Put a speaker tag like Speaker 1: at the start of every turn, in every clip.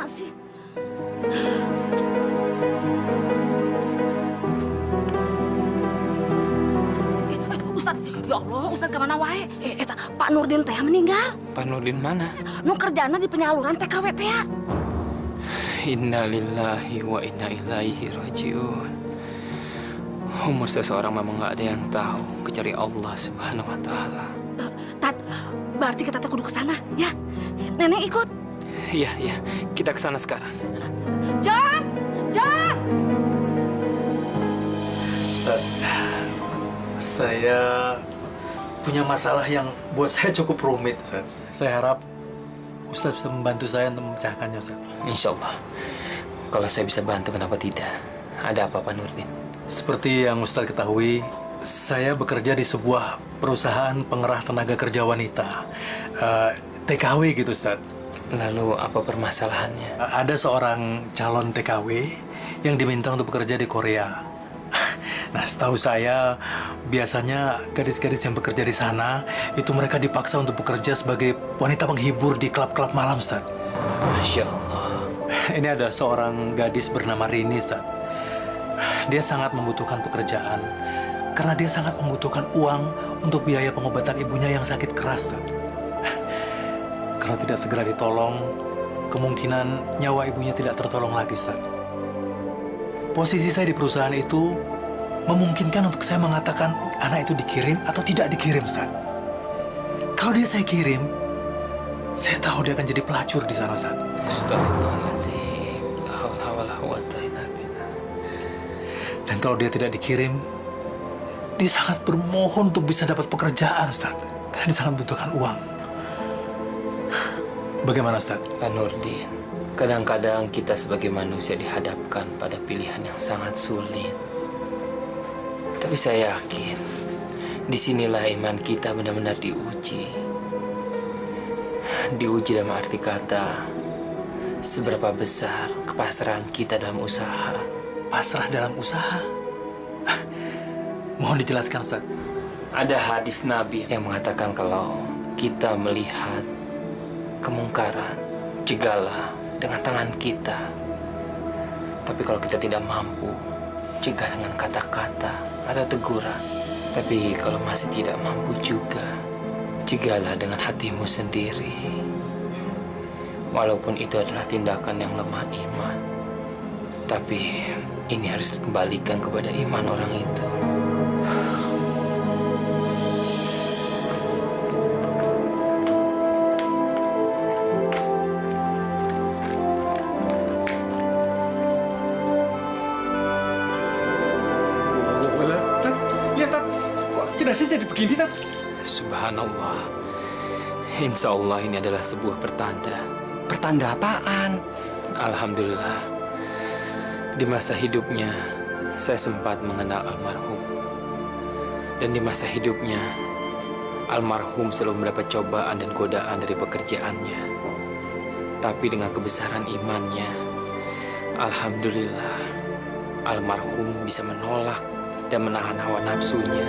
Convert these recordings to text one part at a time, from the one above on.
Speaker 1: kemana sih? Ustad, ya Allah, Ustad kemana wae? Eta Pak Nurdin teh meninggal.
Speaker 2: Pak Nurdin mana?
Speaker 1: Nu kerjana di penyaluran TKW teh ya.
Speaker 2: Inna lillahi wa inna ilaihi rajiun. Umur seseorang memang nggak ada yang tahu kecuali Allah Subhanahu wa Ta'ala.
Speaker 1: Tat, berarti kita kudu ke sana, ya? Nenek ikut.
Speaker 2: Iya, iya, kita ke sana sekarang.
Speaker 1: John, John.
Speaker 3: Ustaz, saya punya masalah yang buat saya cukup rumit, Ustaz. Saya harap Ustaz bisa membantu saya untuk memecahkannya, Ustaz.
Speaker 2: Insya Allah. Kalau saya bisa bantu, kenapa tidak? Ada apa, Pak Nurdin?
Speaker 3: Seperti yang Ustaz ketahui, saya bekerja di sebuah perusahaan pengerah tenaga kerja wanita. TKW gitu, Ustaz.
Speaker 2: Lalu apa permasalahannya?
Speaker 3: Ada seorang calon TKW yang diminta untuk bekerja di Korea. Nah, setahu saya, biasanya gadis-gadis yang bekerja di sana, itu mereka dipaksa untuk bekerja sebagai wanita penghibur di klub-klub malam, Ustaz.
Speaker 2: Masya Allah.
Speaker 3: Ini ada seorang gadis bernama Rini, Ustaz. Dia sangat membutuhkan pekerjaan, karena dia sangat membutuhkan uang untuk biaya pengobatan ibunya yang sakit keras, Ustaz. Kalau tidak segera ditolong, kemungkinan nyawa ibunya tidak tertolong lagi, Ustaz. Posisi saya di perusahaan itu memungkinkan untuk saya mengatakan anak itu dikirim atau tidak dikirim, Ustaz. Kalau dia saya kirim, saya tahu dia akan jadi pelacur di sana, Ustaz.
Speaker 2: Astagfirullahaladzim. La haula wala quwwata illa billah.
Speaker 3: Dan kalau dia tidak dikirim, dia sangat bermohon untuk bisa dapat pekerjaan, Ustaz. Karena dia sangat membutuhkan uang. Bagaimana, Ustaz?
Speaker 2: Pak Nurdin, kadang-kadang kita sebagai manusia dihadapkan pada pilihan yang sangat sulit. Tapi saya yakin, disinilah iman kita benar-benar diuji. Diuji dalam arti kata, seberapa besar kepasrahan kita dalam usaha.
Speaker 3: Pasrah dalam usaha? Mohon dijelaskan, Ustaz.
Speaker 2: Ada hadis Nabi yang mengatakan kalau kita melihat kemungkaran, cegahlah dengan tangan kita. Tapi kalau kita tidak mampu, cegah dengan kata-kata atau teguran. Tapi kalau masih tidak mampu juga, cegahlah dengan hatimu sendiri. Walaupun itu adalah tindakan yang lemah iman, tapi ini harus dikembalikan kepada iman orang itu.
Speaker 3: Jenazah jadi begini, Tat.
Speaker 2: Subhanallah. Insya Allah ini adalah sebuah pertanda.
Speaker 4: Pertanda apaan?
Speaker 2: Alhamdulillah. Di masa hidupnya, saya sempat mengenal almarhum. Dan di masa hidupnya, almarhum selalu mendapat cobaan dan godaan dari pekerjaannya. Tapi dengan kebesaran imannya, alhamdulillah, almarhum bisa menolak dan menahan hawa nafsunya.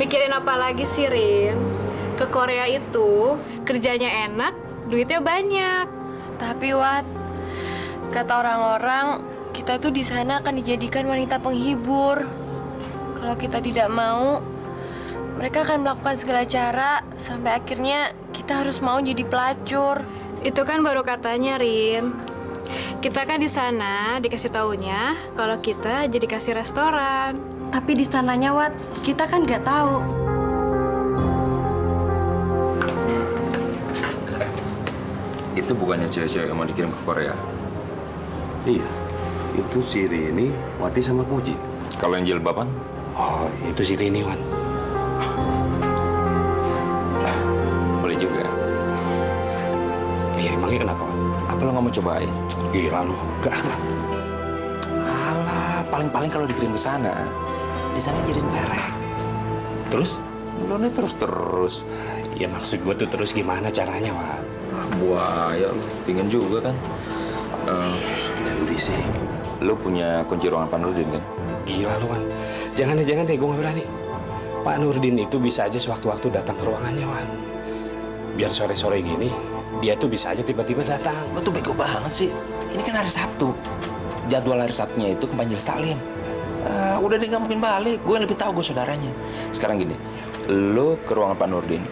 Speaker 5: Mikirin apa lagi sih, Rin? Ke Korea itu kerjanya enak, duitnya banyak.
Speaker 6: Tapi Wat, kata orang-orang kita tuh di sana akan dijadikan wanita penghibur. Kalau kita tidak mau, mereka akan melakukan segala cara sampai akhirnya kita harus mau jadi pelacur.
Speaker 5: Itu kan baru katanya, Rin. Kita kan di sana dikasih taunya kalau kita jadi kasih restoran.
Speaker 7: Tapi di sananya, Wat, kita kan nggak tahu.
Speaker 8: Itu bukannya cewek-cewek yang mau dikirim ke Korea?
Speaker 9: Iya, itu si Rini, Wati sama Puji.
Speaker 8: Kalau yang jilbaban?
Speaker 9: Oh, itu si Rini, Wan.
Speaker 8: Boleh juga.
Speaker 9: Iya, emangnya kenapa, Wan?
Speaker 8: Apa lo nggak mau cobain?
Speaker 9: Gila lu, gak.
Speaker 8: Alah, paling-paling kalau dikirim ke sana, di sana jadiin perek.
Speaker 9: Terus?
Speaker 8: Lo nih terus-terus.
Speaker 9: Ya maksud gue tuh terus gimana caranya, Wan?
Speaker 8: Buaya lo, pingin juga kan?
Speaker 9: Jangan berisik.
Speaker 8: Lo punya kunci ruangan Pak Nurdin kan?
Speaker 9: Gila lu, Wan. Jangan deh, gue gak berani. Pak Nurdin itu bisa aja sewaktu-waktu datang ke ruangannya, Wan. Biar sore-sore gini, dia tuh bisa aja tiba-tiba datang.
Speaker 8: Lo tuh bego banget sih. Ini kan hari Sabtu. Jadwal hari Sabtunya itu ke Majelis Taklim. Udah dia nggak mungkin balik. Gue lebih tahu gue saudaranya. Sekarang gini, lo ke ruangan Pak Nurdin,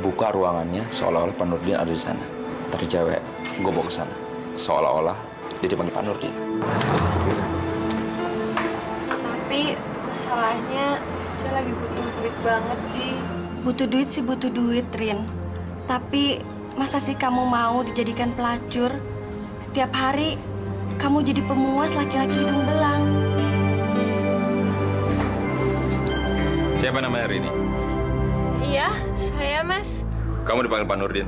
Speaker 8: buka ruangannya seolah-olah Pak Nurdin ada di sana. Tadi cewek, gue bawa ke sana, seolah-olah dia dipanggil Pak Nurdin.
Speaker 6: Tapi masalahnya saya lagi butuh duit banget, Ji.
Speaker 7: Butuh duit sih butuh duit, Rin. Tapi masa sih kamu mau dijadikan pelacur? Setiap hari kamu jadi pemuas laki-laki hidung belang.
Speaker 8: Siapa namanya Rini?
Speaker 6: Iya, saya, Mas.
Speaker 8: Kamu dipanggil Pak Nurdin.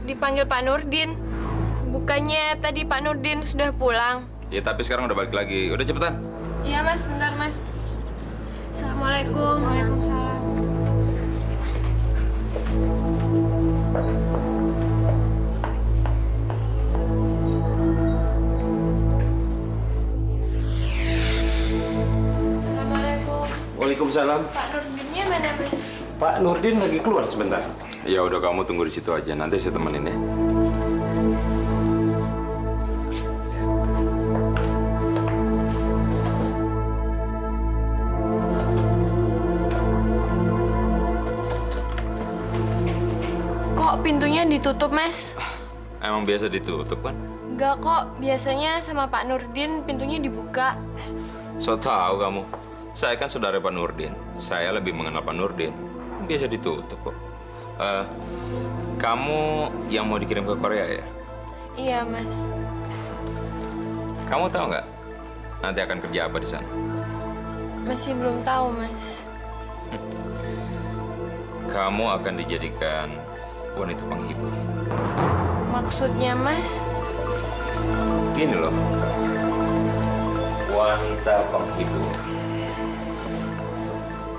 Speaker 6: Dipanggil Pak Nurdin. Bukannya tadi Pak Nurdin sudah pulang?
Speaker 8: Ya tapi sekarang udah balik lagi. Udah cepetan.
Speaker 6: Iya, Mas. Bentar, Mas. Assalamualaikum.
Speaker 5: Waalaikumsalam.
Speaker 6: Assalamualaikum.
Speaker 9: Waalaikumsalam.
Speaker 6: Pak Nurdinnya mana, Mas?
Speaker 9: Pak Nurdin lagi keluar sebentar.
Speaker 8: Ya udah kamu tunggu di situ aja. Nanti saya temenin ya.
Speaker 6: Kok pintunya ditutup, Mas?
Speaker 8: Emang biasa ditutup kan?
Speaker 6: Enggak kok, biasanya sama Pak Nurdin pintunya dibuka.
Speaker 8: So tahu kamu. Saya kan saudara Pak Nurdin. Saya lebih mengenal Pak Nurdin. Biasa ditutup kok. Kamu yang mau dikirim ke Korea ya?
Speaker 6: Iya, Mas.
Speaker 8: Kamu tahu nggak nanti akan kerja apa di sana?
Speaker 6: Masih belum tahu, Mas.
Speaker 8: Kamu akan dijadikan wanita penghibur.
Speaker 6: Maksudnya, Mas?
Speaker 8: Gini loh, wanita penghibur.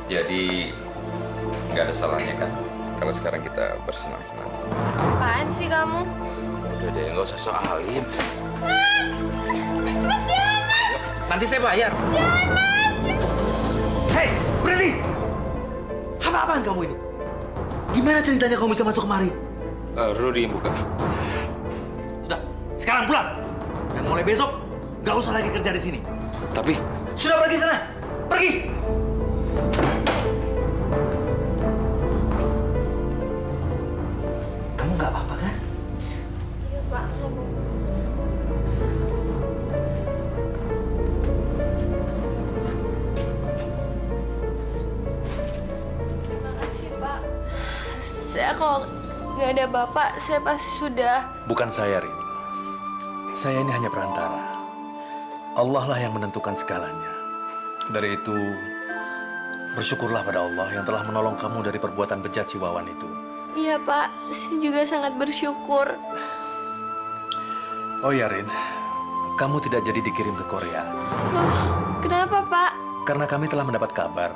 Speaker 8: Jadi nggak ada salahnya kan kalau sekarang kita bersenang-senang.
Speaker 6: Apaan sih kamu?
Speaker 8: Udah deh, nggak usah sok alim. Nanti saya bayar.
Speaker 3: Hei, berhenti! Apa-apaan kamu ini? Gimana ceritanya kamu bisa masuk kemari?
Speaker 8: Rudy yang buka.
Speaker 3: Sudah, sekarang pulang. Dan mulai besok, nggak usah lagi kerja di sini.
Speaker 8: Tapi
Speaker 3: Sudah pergi sana, pergi! Kamu nggak apa-apa kan?
Speaker 6: Iya, Pak. Terima kasih, Pak. Saya kalau nggak ada Bapak, saya pasti sudah...
Speaker 3: Bukan saya, Rin. saya ini hanya perantara. Allah lah yang menentukan segalanya. Dari itu, bersyukurlah pada Allah yang telah menolong kamu dari perbuatan bejat si Wawan itu.
Speaker 6: Iya, Pak. Saya juga sangat bersyukur.
Speaker 3: Oh ya, Rin. Kamu tidak jadi dikirim ke Korea.
Speaker 6: Loh, kenapa, Pak?
Speaker 3: Karena kami telah mendapat kabar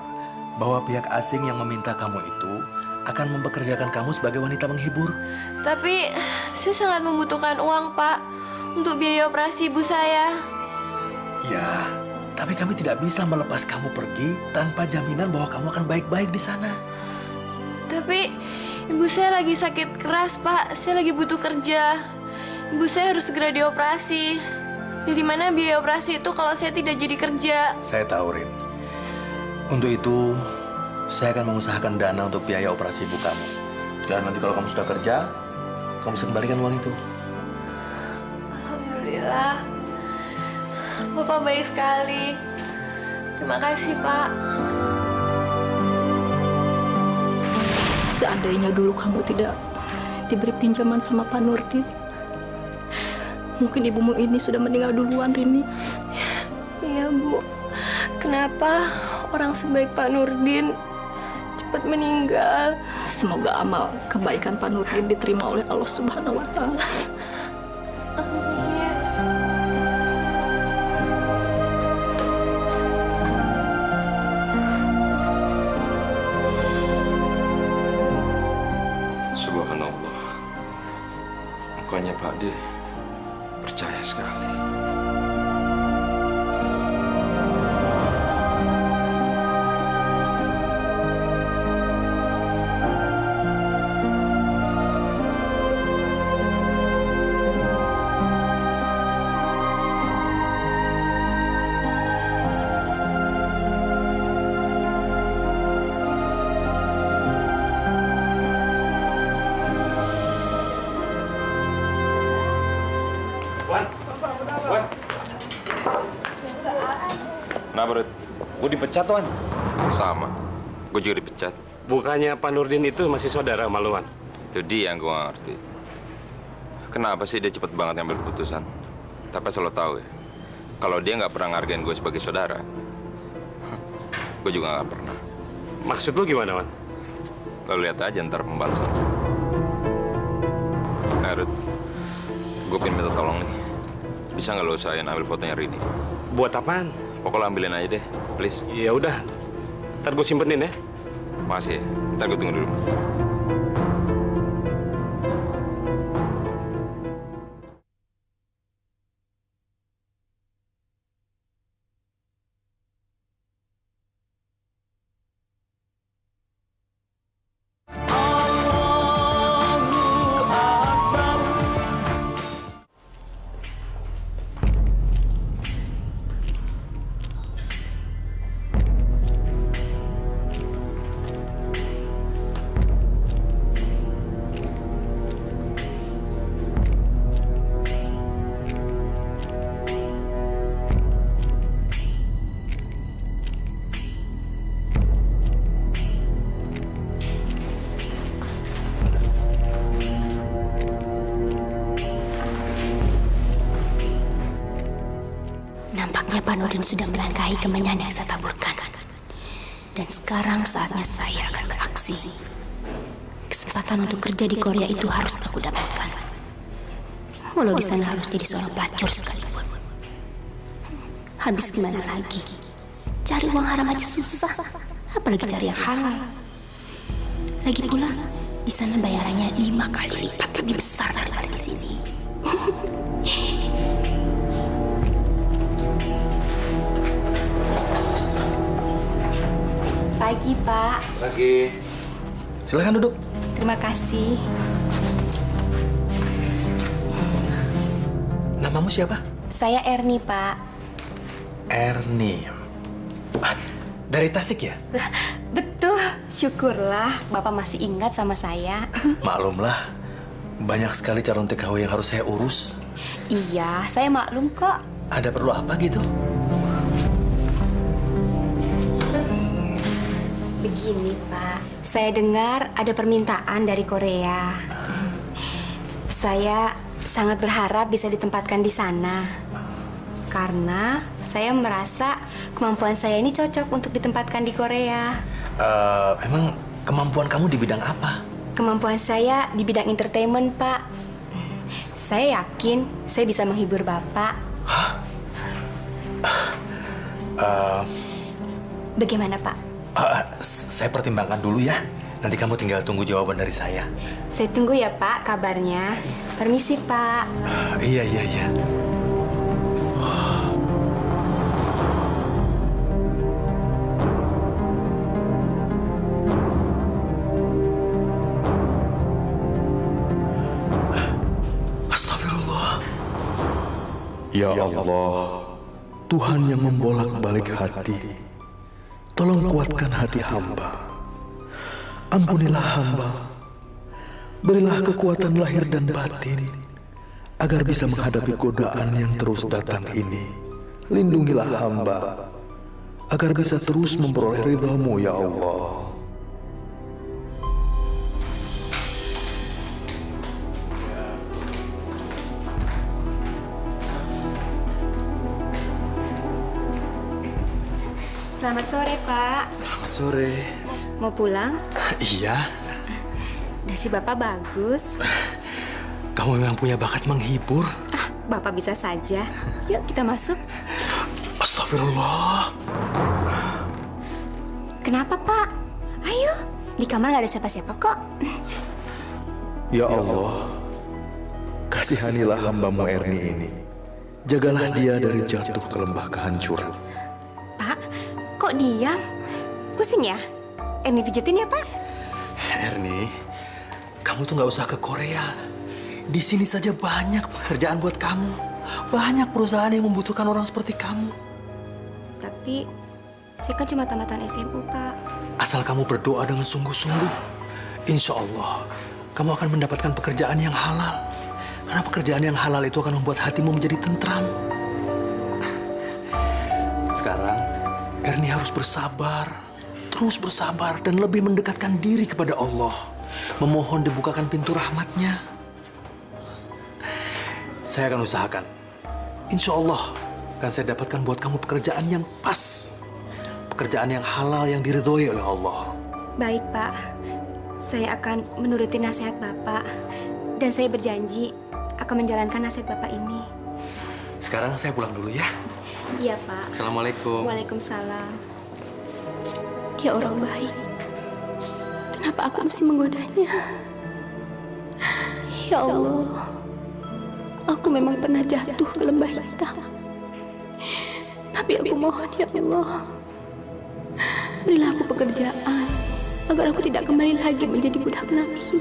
Speaker 3: bahwa pihak asing yang meminta kamu itu akan mempekerjakan kamu sebagai wanita menghibur.
Speaker 6: Tapi saya sangat membutuhkan uang, Pak, untuk biaya operasi ibu saya.
Speaker 3: Ya, tapi kami tidak bisa melepas kamu pergi tanpa jaminan bahwa kamu akan baik-baik di sana.
Speaker 6: Tapi ibu saya lagi sakit keras, Pak. Saya lagi butuh kerja. Ibu saya harus segera dioperasi. Dari mana biaya operasi itu kalau saya tidak jadi kerja?
Speaker 3: Saya tahu, Rin. Untuk itu, saya akan mengusahakan dana untuk biaya operasi ibu kamu. Dan nanti kalau kamu sudah kerja, kamu bisa kembalikan uang itu.
Speaker 6: Alhamdulillah. Bapak baik sekali. Terima kasih, Pak.
Speaker 1: Seandainya dulu kamu tidak diberi pinjaman sama Pak Nurdin, mungkin ibumu ini sudah meninggal duluan, Rini.
Speaker 6: Iya, Bu. Kenapa orang sebaik Pak Nurdin cepat meninggal?
Speaker 1: Semoga amal kebaikan Pak Nurdin diterima oleh Allah Subhanahu wa Ta'ala.
Speaker 6: Amin.
Speaker 8: Subhanallah. Mukanya Pak D percaya sekali.
Speaker 9: Kenapa, Rut? Gue dipecat, Wan.
Speaker 8: Sama. Gue juga dipecat.
Speaker 9: Bukannya Pak Nurdin itu masih saudara sama lu, Wan?
Speaker 8: Itu dia yang gue gak ngerti. Kenapa sih dia cepet banget ngambil keputusan? Tapi asal lo tahu ya, kalau dia nggak pernah ngargain gue sebagai saudara, gue juga nggak pernah.
Speaker 9: Maksud lu gimana, Wan?
Speaker 8: Lo lihat aja ntar pembalasan. Nah, Rut, gue pengen minta tolong nih. Bisa nggak lo usahain ambil fotonya Rini?
Speaker 9: Buat apaan?
Speaker 8: Pokoknya ambilin aja deh, please.
Speaker 9: Ya udah, ntar gue simpenin ya.
Speaker 8: Makasih ya, ntar gue tunggu dulu.
Speaker 1: Nampaknya Pak Nurdin sudah melangkahi kemenyan yang saya taburkan. Dan sekarang saatnya saya akan beraksi. Kesempatan untuk kerja di Korea itu harus aku dapatkan. Walau di sana harus jadi seorang pelacur sekalipun. Habis gimana lagi? Cari uang haram aja susah. Apalagi cari yang halal. Lagi pula, di sana bayarannya 5 kali lipat lebih besar daripada di sini.
Speaker 7: Pagi, Pak.
Speaker 3: Pagi. Silakan duduk.
Speaker 7: Terima kasih.
Speaker 3: Namamu siapa?
Speaker 7: Saya Erni, Pak.
Speaker 3: Erni. Dari Tasik ya?
Speaker 7: Betul. Syukurlah Bapak masih ingat sama saya.
Speaker 3: Maklumlah, banyak sekali calon TKW yang harus saya urus.
Speaker 7: Iya, saya maklum kok.
Speaker 3: Ada perlu apa gitu?
Speaker 7: Begini, Pak. Saya dengar ada permintaan dari Korea. Saya
Speaker 1: sangat berharap bisa ditempatkan di sana. Karena saya merasa kemampuan saya ini cocok untuk ditempatkan di Korea.
Speaker 3: Emang kemampuan kamu di bidang apa?
Speaker 1: Kemampuan saya di bidang entertainment, Pak. Saya yakin saya bisa menghibur Bapak.
Speaker 3: Hah?
Speaker 1: Bagaimana, Pak?
Speaker 3: Saya pertimbangkan dulu ya. Nanti kamu tinggal tunggu jawaban dari saya.
Speaker 1: Saya tunggu ya, Pak, kabarnya. Permisi, Pak.
Speaker 3: Iya. Astagfirullah.
Speaker 10: Ya Allah, Tuhan yang membolak-balik hati, tolong kuatkan hati hamba. Ampunilah hamba, berilah kekuatan lahir dan batin, agar bisa menghadapi godaan yang terus datang ini. Lindungilah hamba, agar bisa terus memperoleh ridha-Mu, ya Allah.
Speaker 1: Selamat sore, Pak.
Speaker 3: Selamat sore.
Speaker 1: Mau pulang?
Speaker 3: Iya.
Speaker 1: Dasi Bapak bagus.
Speaker 3: Kamu memang punya bakat menghibur.
Speaker 1: Bapak bisa saja. Yuk, kita masuk.
Speaker 3: Astagfirullah.
Speaker 1: Kenapa, Pak? Ayo, di kamar nggak ada siapa-siapa kok.
Speaker 10: Ya Allah, kasihanilah hamba-Mu Erni ini. Jagalah dia dari jatuh ke lembah kehancuran.
Speaker 1: Pak, kok diam? Pusing ya? Erni pijetin ya, Pak?
Speaker 3: Erni, kamu tuh nggak usah ke Korea. Di sini saja banyak pekerjaan buat kamu. Banyak perusahaan yang membutuhkan orang seperti kamu.
Speaker 1: Tapi, saya kan cuma tamatan SMU, Pak.
Speaker 3: Asal kamu berdoa dengan sungguh-sungguh, insya Allah kamu akan mendapatkan pekerjaan yang halal. Karena pekerjaan yang halal itu akan membuat hatimu menjadi tentram. Sekarang, Erni harus bersabar, terus bersabar dan lebih mendekatkan diri kepada Allah. Memohon dibukakan pintu rahmatnya. Saya akan usahakan. Insya Allah akan saya dapatkan buat kamu pekerjaan yang pas. Pekerjaan yang halal yang diridhoi oleh Allah.
Speaker 1: Baik, Pak. Saya akan menuruti nasihat Bapak. Dan saya berjanji akan menjalankan nasihat Bapak ini.
Speaker 3: Sekarang saya pulang dulu ya.
Speaker 1: Iya, Pak.
Speaker 3: Assalamualaikum.
Speaker 1: Waalaikumsalam. Dia orang baik. Kenapa aku mesti menggodanya? Ya Allah, aku memang pernah jatuh ke lembah hitam. Tapi aku mohon ya Allah, berilah aku pekerjaan agar aku tidak kembali lagi menjadi budak nafsu.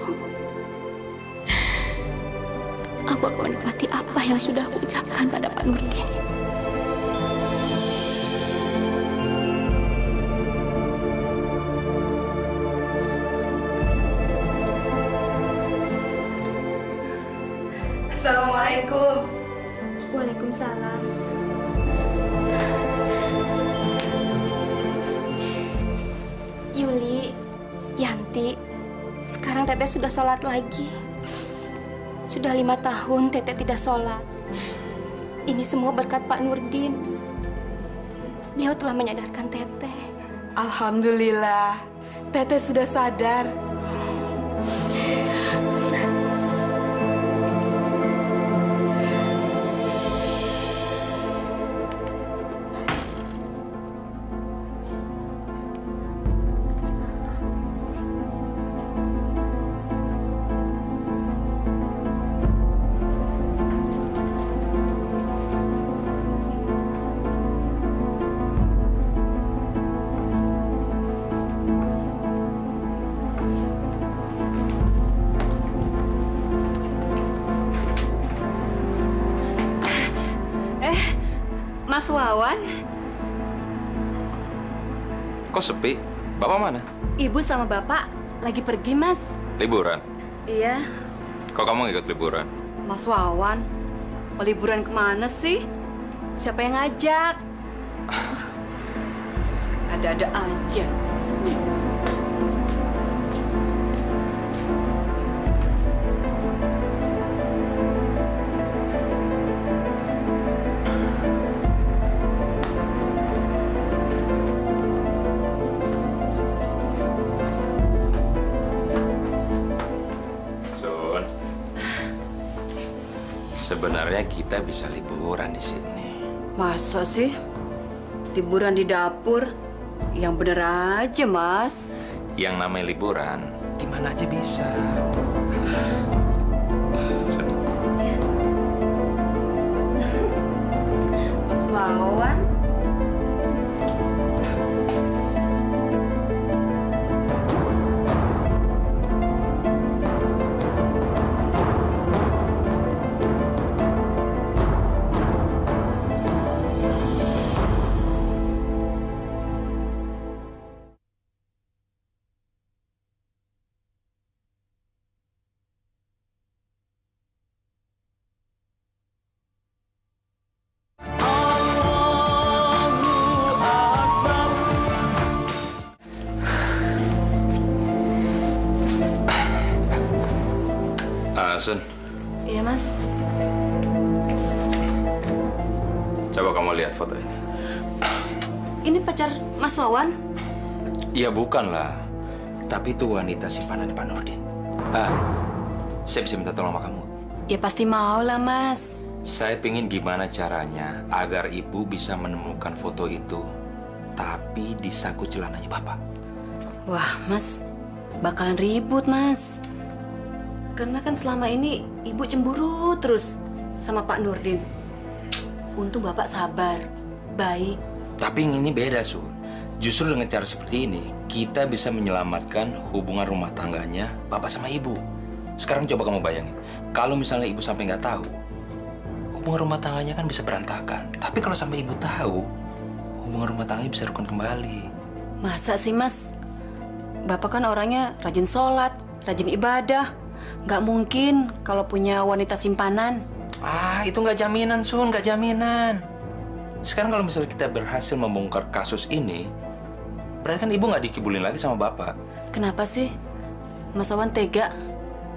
Speaker 1: Aku akan menikmati apa yang sudah aku ucapkan pada Pak Nurdin.
Speaker 7: Assalamualaikum.
Speaker 1: Waalaikumsalam. Yuli, Yanti, sekarang Teteh sudah sholat lagi. Sudah 5 tahun Teteh tidak sholat. Ini semua berkat Pak Nurdin. Beliau telah menyadarkan Teteh.
Speaker 7: Alhamdulillah, Teteh sudah sadar. Mas Wawan,
Speaker 8: Kok sepi? Bapak mana?
Speaker 7: Ibu sama Bapak lagi pergi, Mas.
Speaker 8: Liburan?
Speaker 7: Iya.
Speaker 8: Kok kamu ikut liburan?
Speaker 7: Mas Wawan, mau liburan kemana sih? Siapa yang ngajak? Ada-ada aja.
Speaker 8: sebenarnya kita bisa liburan di sini.
Speaker 7: Masa sih? Liburan di dapur? Yang bener aja, Mas.
Speaker 8: Yang namanya liburan, di mana aja bisa.
Speaker 7: Mas Wawan.
Speaker 8: Sun,
Speaker 7: Iya, Mas.
Speaker 8: coba kamu lihat foto ini.
Speaker 7: Ini pacar Mas Wawan?
Speaker 8: Iya bukan lah, tapi itu wanita simpanan Pak Nurdin. Saya bisa minta tolong sama kamu.
Speaker 7: Ya pasti mau lah, Mas.
Speaker 8: Saya pingin gimana caranya agar ibu bisa menemukan foto itu, tapi di saku celananya Bapak.
Speaker 7: Wah, Mas, bakalan ribut, Mas. Karena kan selama ini Ibu cemburu terus sama Pak Nurdin. Untung Bapak sabar, baik.
Speaker 8: Tapi yang ini beda, Sun. Justru dengan cara seperti ini, kita bisa menyelamatkan hubungan rumah tangganya Bapak sama Ibu. Sekarang coba kamu bayangin, kalau misalnya Ibu sampai nggak tahu, hubungan rumah tangganya kan bisa berantakan. Tapi kalau sampai Ibu tahu, hubungan rumah tangganya bisa rukun kembali.
Speaker 7: Masa sih, Mas? Bapak kan orangnya rajin sholat, rajin ibadah. Nggak mungkin kalau punya wanita simpanan.
Speaker 8: Itu nggak jaminan, Sun, nggak jaminan. Sekarang kalau misalnya kita berhasil membongkar kasus ini, berarti kan Ibu nggak dikibulin lagi sama Bapak.
Speaker 7: Kenapa sih Mas Wawan tega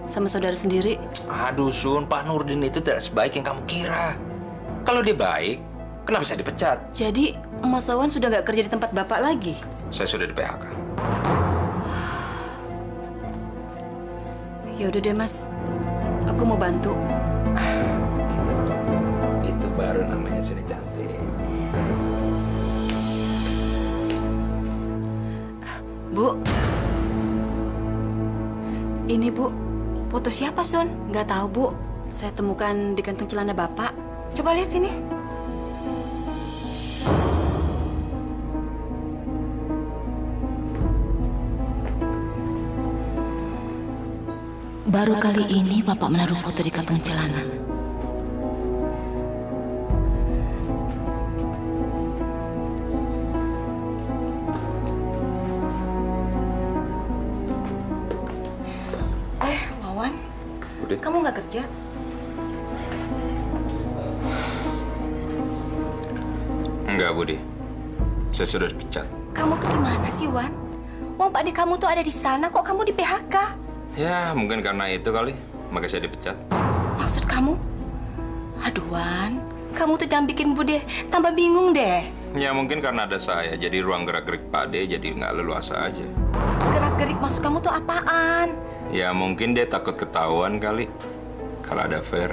Speaker 7: sama saudara sendiri?
Speaker 8: Aduh, Sun, Pak Nurdin itu tidak sebaik yang kamu kira. Kalau dia baik, kenapa bisa dipecat?
Speaker 7: Jadi Mas Wawan sudah nggak kerja di tempat Bapak lagi?
Speaker 8: Saya sudah di PHK.
Speaker 7: Ya udah deh, Mas. Aku mau bantu.
Speaker 8: Itu baru namanya sudah cantik.
Speaker 7: Bu. Ini, Bu. Foto siapa, Sun? Nggak tahu, Bu. Saya temukan di kantung celana Bapak. Coba lihat sini.
Speaker 1: Baru kali ini Bapak menaruh foto di kantong celana.
Speaker 7: Wawan.
Speaker 8: Udah.
Speaker 7: Kamu nggak kerja?
Speaker 8: Enggak, Budi. Saya sudah dipecat.
Speaker 7: Kamu tuh gimana sih, Wan? Wong Pak Ade kamu tuh ada di sana, kok kamu di PHK?
Speaker 8: Ya, mungkin karena itu kali, makanya saya dipecat.
Speaker 7: Maksud kamu? Aduh, Wan. Kamu tuh jangan bikin Bude tambah bingung deh.
Speaker 8: Ya, mungkin karena ada saya, jadi ruang gerak-gerik Pak De jadi nggak leluasa aja.
Speaker 7: Gerak-gerik maksud kamu tuh apaan?
Speaker 8: Ya, mungkin dia takut ketahuan kali kalau ada affair.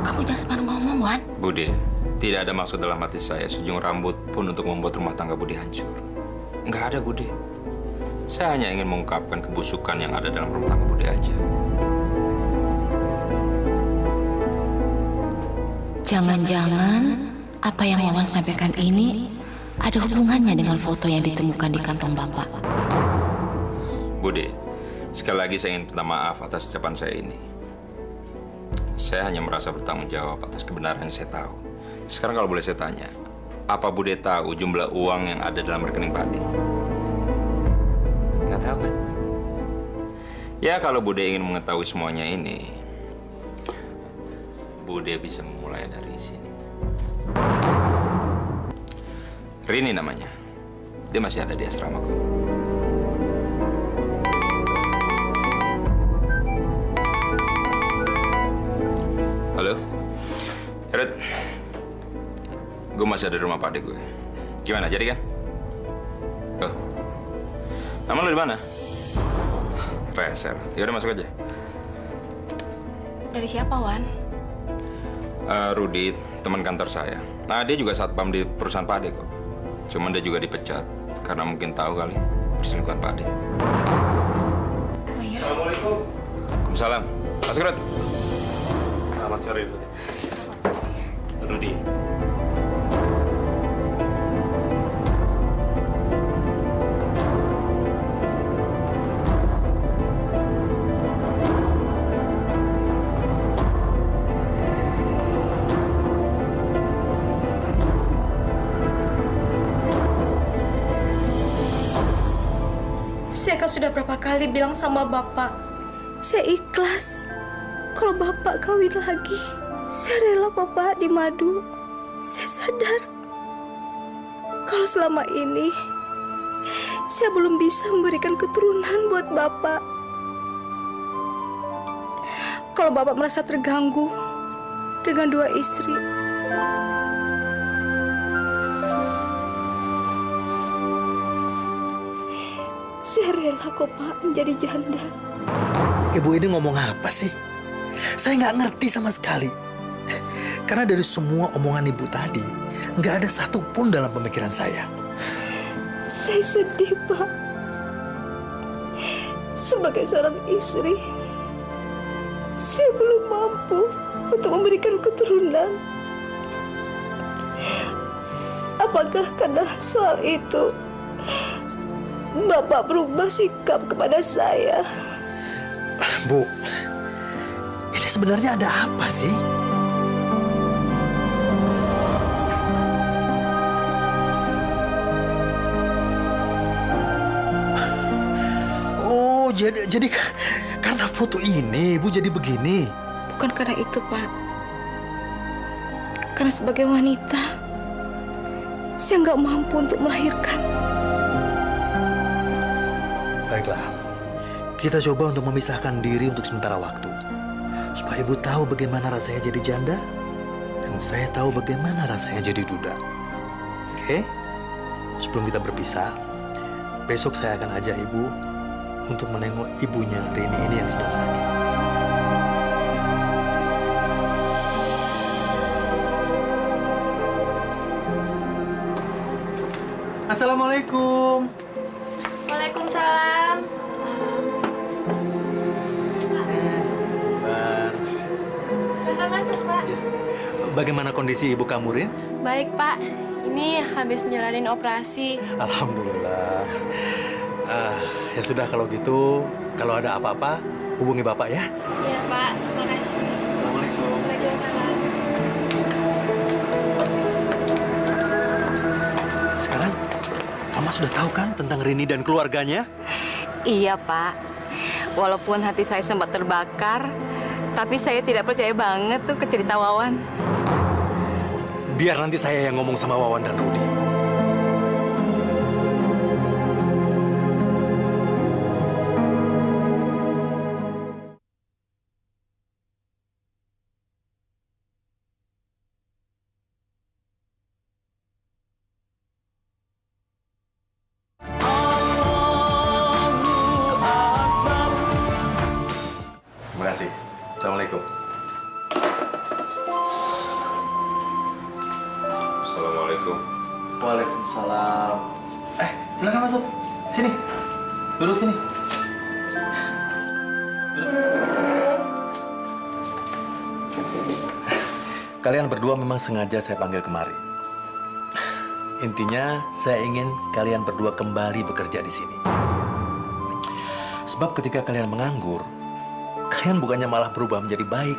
Speaker 7: Kamu jangan sembarang ngomong, Wan.
Speaker 8: Bude, tidak ada maksud dalam hati saya sejung rambut pun untuk membuat rumah tangga Budi hancur. Nggak ada, Bude. Saya hanya ingin mengungkapkan kebusukan yang ada dalam rumah tangga Budi aja.
Speaker 1: Jangan-jangan apa yang Wawan sampaikan ini ada hubungannya dengan foto yang ditemukan di kantong Bapak.
Speaker 8: Bude, sekali lagi saya ingin minta maaf atas ucapan saya ini. Saya hanya merasa bertanggung jawab atas kebenaran yang saya tahu. Sekarang kalau boleh saya tanya, apa Bude tahu jumlah uang yang ada dalam rekening Pak De? Nggak tahu kan? Ya, kalau Bude ingin mengetahui semuanya ini, Bude bisa memulai dari sini. Rini namanya. Dia masih ada di asrama kok. Halo? Red. Gue masih ada di rumah Pak De gue. Gimana, jadi kan? Oh. Nama lo di mana? Reser. Ya udah masuk aja.
Speaker 7: Dari siapa, Wan?
Speaker 8: Rudi, teman kantor saya. Nah, dia juga satpam di perusahaan Pak Ade kok. Cuman dia juga dipecat karena mungkin tahu kali perselingkuhan Pak Ade.
Speaker 6: Oh iya.
Speaker 9: Assalamualaikum.
Speaker 8: Waalaikumsalam. Mas Gerut.
Speaker 9: Selamat sore, Rudi. Rudi.
Speaker 11: Saya kan sudah berapa kali bilang sama Bapak, saya ikhlas kalau Bapak kawin lagi. Saya rela kok Pak di madu. Saya sadar kalau selama ini saya belum bisa memberikan keturunan buat Bapak. Kalau Bapak merasa terganggu dengan dua istri, saya rela kok Pak menjadi janda.
Speaker 3: Ibu ini ngomong apa sih? Saya nggak ngerti sama sekali. Karena dari semua omongan ibu tadi, nggak ada satupun dalam pemikiran saya.
Speaker 11: Saya sedih Pak. Sebagai seorang istri, saya belum mampu untuk memberikan keturunan. Apakah karena soal itu Bapak berubah sikap kepada saya?
Speaker 3: Bu, ini sebenarnya ada apa sih? Oh, jadi karena foto ini Ibu jadi begini?
Speaker 11: Bukan karena itu, Pak. Karena sebagai wanita, saya nggak mampu untuk melahirkan.
Speaker 3: Baiklah, kita coba untuk memisahkan diri untuk sementara waktu. Supaya Ibu tahu bagaimana rasanya jadi janda, dan saya tahu bagaimana rasanya jadi duda. Oke? Sebelum kita berpisah, besok saya akan ajak Ibu untuk menengok ibunya Rini ini yang sedang sakit. Assalamualaikum.
Speaker 6: Waalaikumsalam. Kakak masuk, Pak.
Speaker 3: Bagaimana kondisi ibu kamu, Rin?
Speaker 6: Baik, Pak. Ini habis menjalani operasi.
Speaker 3: Alhamdulillah. Ya sudah kalau gitu, kalau ada apa-apa, hubungi Bapak ya.
Speaker 6: Iya, Pak. Terima kasih.
Speaker 3: Assalamualaikum.
Speaker 6: Waalaikumsalam.
Speaker 3: Sekarang, Mama sudah tahu kan tentang Rini dan keluarganya?
Speaker 7: Iya, Pak. Walaupun hati saya sempat terbakar, tapi saya tidak percaya banget tuh ke cerita Wawan.
Speaker 3: Biar nanti saya yang ngomong sama Wawan dan Rudi. Terima kasih. Assalamualaikum.
Speaker 8: Assalamualaikum.
Speaker 3: Waalaikumsalam. Silakan masuk. Sini. Duduk sini. Duduk. Kalian berdua memang sengaja saya panggil kemari. Intinya, saya ingin kalian berdua kembali bekerja di sini. Sebab ketika kalian menganggur, kalian bukannya malah berubah menjadi baik,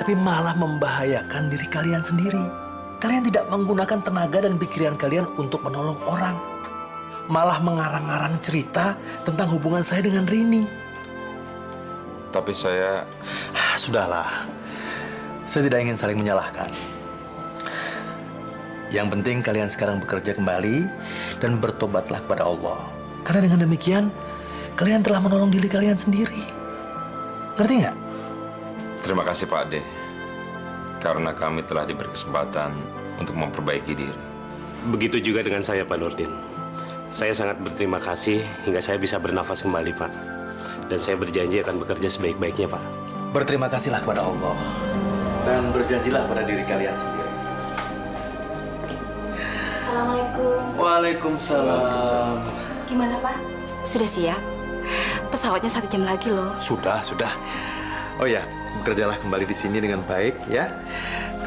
Speaker 3: tapi malah membahayakan diri kalian sendiri. Kalian tidak menggunakan tenaga dan pikiran kalian untuk menolong orang. Malah mengarang-arang cerita tentang hubungan saya dengan Rini.
Speaker 8: Tapi saya...
Speaker 3: Sudahlah. Saya tidak ingin saling menyalahkan. Yang penting kalian sekarang bekerja kembali dan bertobatlah kepada Allah. Karena dengan demikian, kalian telah menolong diri kalian sendiri. Ngerti nggak?
Speaker 8: Terima kasih Pak Ade. Karena kami telah diberi kesempatan untuk memperbaiki diri.
Speaker 9: Begitu juga dengan saya, Pak Nurdin. Saya sangat berterima kasih hingga saya bisa bernafas kembali, Pak. Dan saya berjanji akan bekerja sebaik-baiknya, Pak.
Speaker 3: Berterima kasihlah kepada Allah. Dan berjanjilah pada diri kalian sendiri.
Speaker 1: Assalamualaikum.
Speaker 3: Waalaikumsalam.
Speaker 1: Gimana, Pak? Sudah siap? Pesawatnya 1 jam lagi loh.
Speaker 3: Sudah. Oh ya, bekerjalah kembali di sini dengan baik ya.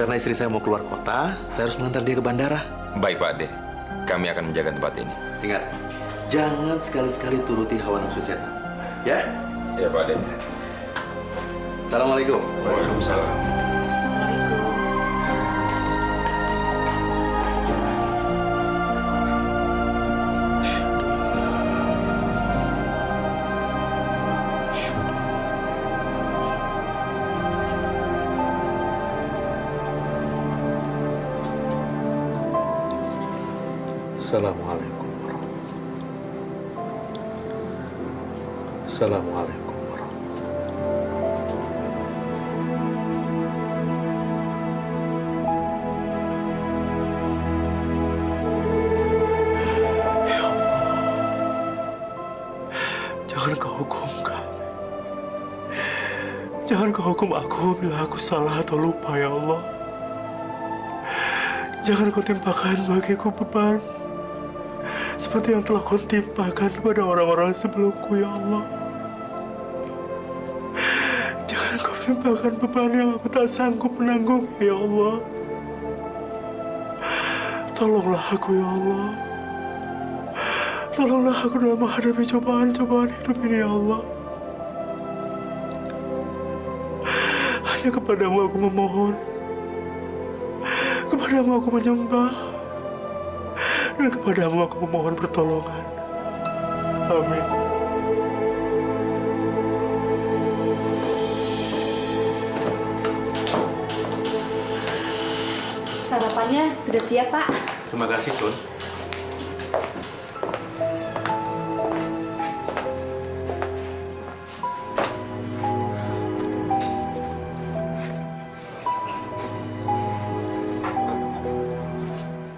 Speaker 3: Karena istri saya mau keluar kota, saya harus mengantar dia ke bandara.
Speaker 8: Baik Pak Ade, kami akan menjaga tempat ini.
Speaker 3: Ingat, jangan sekali-sekali turuti hawa nafsu setan. Ya?
Speaker 8: Ya Pak Ade.
Speaker 3: Assalamualaikum.
Speaker 8: Waalaikumsalam.
Speaker 10: Assalamualaikum warahmatullahi wabarakatuh. Assalamualaikum warahmatullahi. Ya Allah, jangan kau hukum kami. Jangan kau hukum aku bila aku salah atau lupa, ya Allah. Jangan kau timpakan bagiku beban seperti yang telah kau timpakan kepada orang-orang sebelumku, ya Allah. Jangan kau timpakan beban yang aku tak sanggup menanggung, ya Allah. Tolonglah aku, ya Allah. Tolonglah aku dalam menghadapi cobaan-cobaan hidup ini, ya Allah. Hanya kepadamu aku memohon. Kepadamu aku menyembah. Dan kepadamu aku memohon pertolongan. Amin.
Speaker 1: Sarapannya sudah siap, Pak.
Speaker 3: Terima kasih, Sun.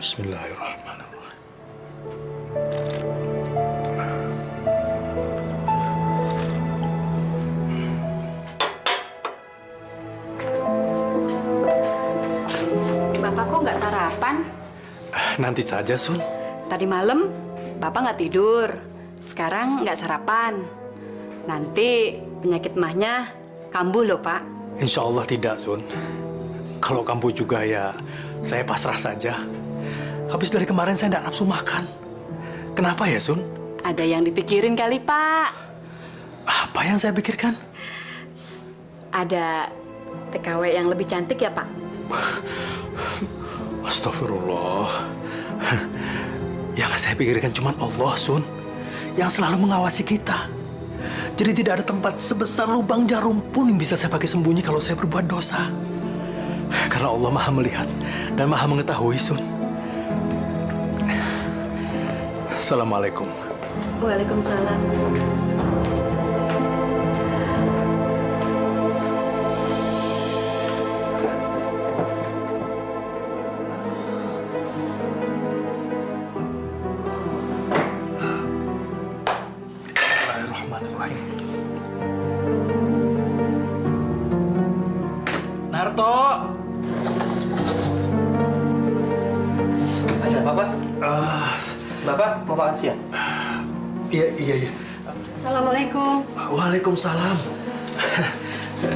Speaker 3: Bismillahirrahmanirrahim.
Speaker 7: Bapak kok nggak sarapan?
Speaker 3: Nanti saja, Sun.
Speaker 7: Tadi malam Bapak nggak tidur. Sekarang nggak sarapan. Nanti penyakit mahnya kambuh loh, Pak.
Speaker 3: Insya Allah tidak, Sun. Kalau kambuh juga ya, saya pasrah saja. Habis dari kemarin saya tidak nafsu makan. Kenapa ya, Sun?
Speaker 7: Ada yang dipikirin kali, Pak.
Speaker 3: Apa yang saya pikirkan?
Speaker 7: Ada TKW yang lebih cantik ya, Pak?
Speaker 3: Astagfirullah. Yang saya pikirkan cuma Allah, Sun. Yang selalu mengawasi kita. Jadi tidak ada tempat sebesar lubang jarum pun yang bisa saya pakai sembunyi kalau saya berbuat dosa. Karena Allah Maha melihat dan Maha mengetahui, Sun. Assalamualaikum.
Speaker 7: Waalaikumsalam.
Speaker 3: Bismillahirrahmanirrahim. Narto!
Speaker 2: Ada apa, Pak? Bapak mau makan siang?
Speaker 3: Iya.
Speaker 7: Assalamualaikum.
Speaker 3: Waalaikumsalam.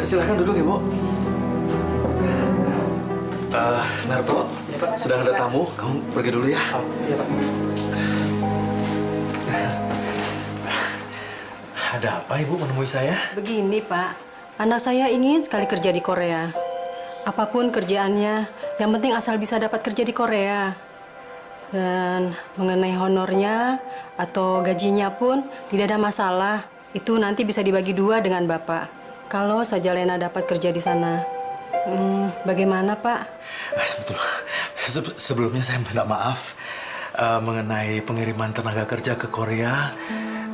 Speaker 3: Silahkan duduk, Ibu. Narto,
Speaker 2: Ya, Pak.
Speaker 3: sedang ada tamu. Kamu pergi dulu ya.
Speaker 2: Iya, Pak.
Speaker 3: Ada apa Ibu menemui saya?
Speaker 12: Begini, Pak. Anak saya ingin sekali kerja di Korea. Apapun kerjaannya, yang penting asal bisa dapat kerja di Korea. Dan mengenai honornya atau gajinya pun tidak ada masalah. Itu nanti bisa dibagi 2 dengan Bapak. Kalau saja Lena dapat kerja di sana. Bagaimana, Pak?
Speaker 3: Sebelumnya saya minta maaf mengenai pengiriman tenaga kerja ke Korea.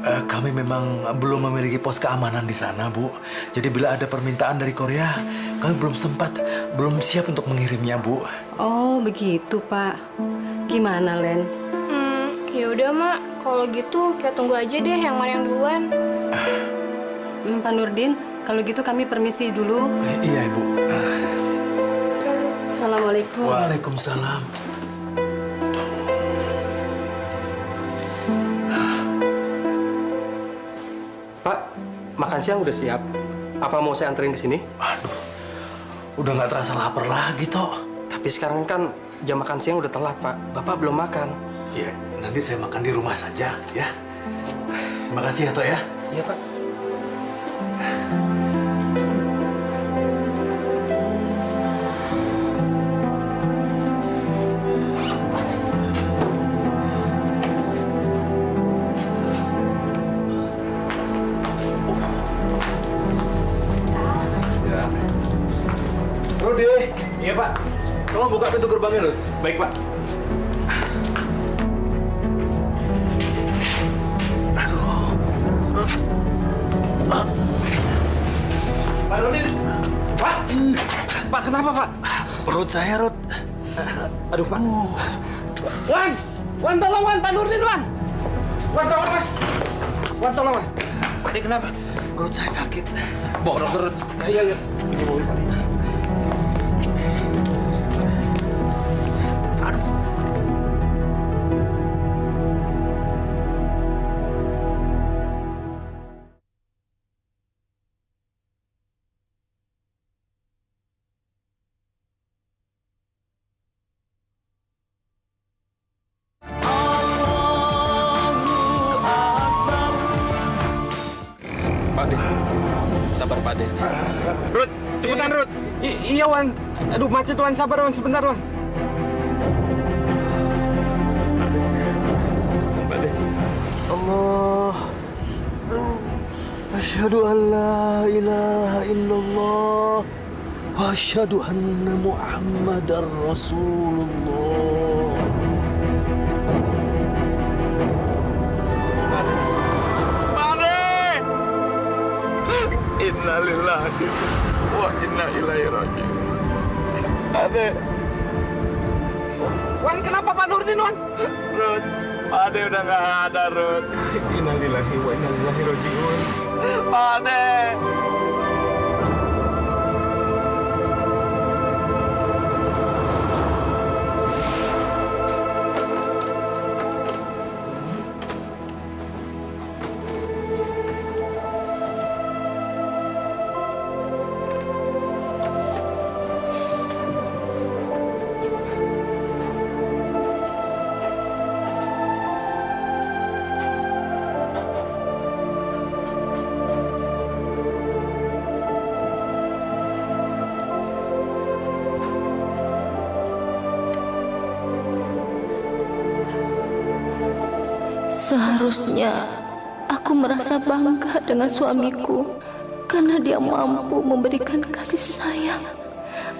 Speaker 3: Kami memang belum memiliki pos keamanan di sana, Bu. Jadi bila ada permintaan dari Korea, kami belum siap untuk mengirimnya, Bu.
Speaker 12: Oh, begitu, Pak. Gimana, Len?
Speaker 6: Ya udah, Mak. Kalau gitu kita tunggu aja deh yang mana yang duluan.
Speaker 12: Pak Nurdin, kalau gitu kami permisi dulu.
Speaker 3: Iya, Ibu.
Speaker 12: Assalamualaikum.
Speaker 3: Waalaikumsalam.
Speaker 10: Pak, makan siang udah siap. Apa mau saya anterin ke sini?
Speaker 3: Aduh, udah nggak terasa lapar lagi, Tok.
Speaker 10: Tapi sekarang kan jam makan siang udah telat, Pak. Bapak belum makan.
Speaker 3: Iya, nanti saya makan di rumah saja, ya. Terima kasih ya, Tok ya.
Speaker 10: Iya, Pak.
Speaker 3: Rudi. Iya, Pak. Tolong buka pintu gerbangnya, Rud.
Speaker 9: Baik, Pak. Pak Nurdin. Pak. Pak, kenapa, Pak?
Speaker 3: Perut saya, Rud.
Speaker 9: Aduh, Pak. Wan! Wan, tolong, Wan. Pak Nurdin, Wan. Wan, tolong, Wan. Wan, tolong, Wan.
Speaker 3: Pak, dia kenapa? Perut saya sakit.
Speaker 9: Bawa dokter. Iya, iya. Ini mobil, Pak.
Speaker 2: Sabar, Pak De.
Speaker 9: Rut, cepetan, Rut. Iya, Wan. Aduh, macet, Wan. Sabar, Wan. Sebentar, Wan.
Speaker 10: Allah. Asyhadu an la ilaha illallah wa asyhadu anna Muhammadar Rasulullah.
Speaker 13: Inna lillahi wa inna ilaihi raji'un. Ade.
Speaker 9: Wan, kenapa Pak Nurdin, Wan?
Speaker 13: Rut, Ade udah nggak ada, Rut.
Speaker 9: Inna lillahi wa inna ilaihi raji'un.
Speaker 13: Ade.
Speaker 11: Seharusnya aku merasa bangga dengan suamiku karena dia mampu memberikan kasih sayang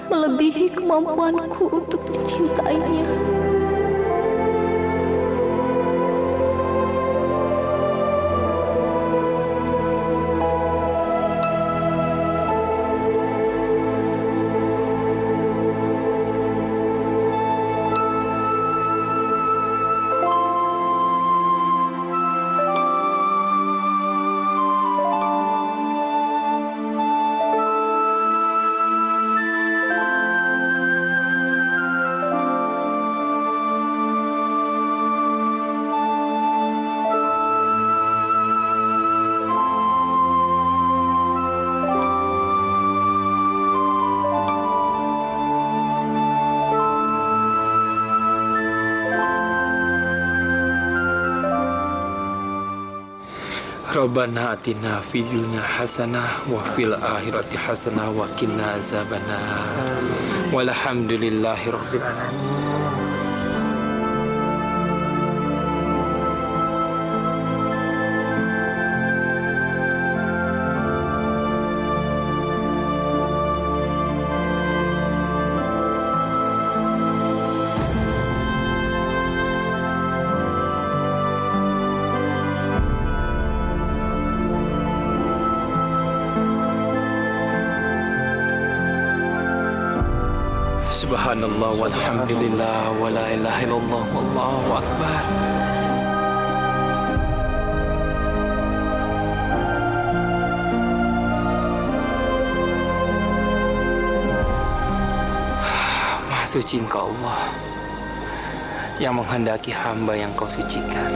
Speaker 11: melebihi kemampuanku untuk mencintainya.
Speaker 2: Rabbana atina fid dunya hasanah wa fil akhirati hasanah wa qina azabannar. Walhamdulillahi rabbil alamin. Subhanallah walhamdulillah wa la ilaha illallah wallahu akbar. suci Engkau Allah yang menghendaki hamba yang Kau sucikan.